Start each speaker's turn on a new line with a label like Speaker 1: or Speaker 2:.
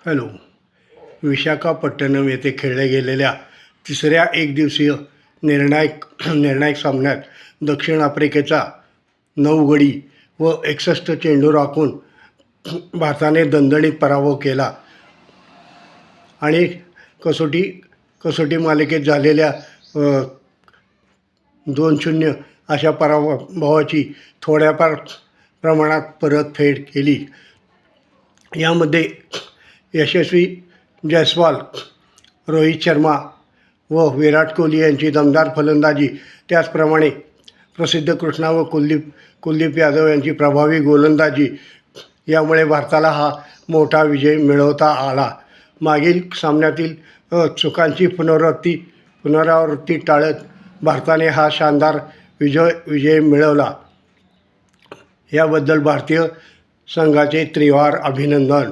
Speaker 1: Hello. Visakhapatnam येथे खेळल्या गेलेल्या तिसऱ्या एकदिवसीय निर्णायक सामन्यात दक्षिण आफ्रिकेचा 9 गडी व 61 चेंडू राखून भारताने दणदणीत पराभव केला आणि कसोटी मालिकेत झालेल्या 2-0 अशा पराभवाची थोड्याफार प्रमाणात परतफेड केली. यामध्ये यशस्वी जयस्वाल, रोहित शर्मा व विराट कोहली यांची दमदार फलंदाजी, त्याचप्रमाणे प्रसिद्ध कृष्णा व कुलदीप यादव यांची प्रभावी गोलंदाजी यामुळे भारताला हा मोठा विजय मिळवता आला. मागील सामन्यातील चुकांची पुनरावृत्ती टाळत भारताने हा शानदार विजय मिळवला. याबद्दल भारतीय संघाचे त्रिवार अभिनंदन.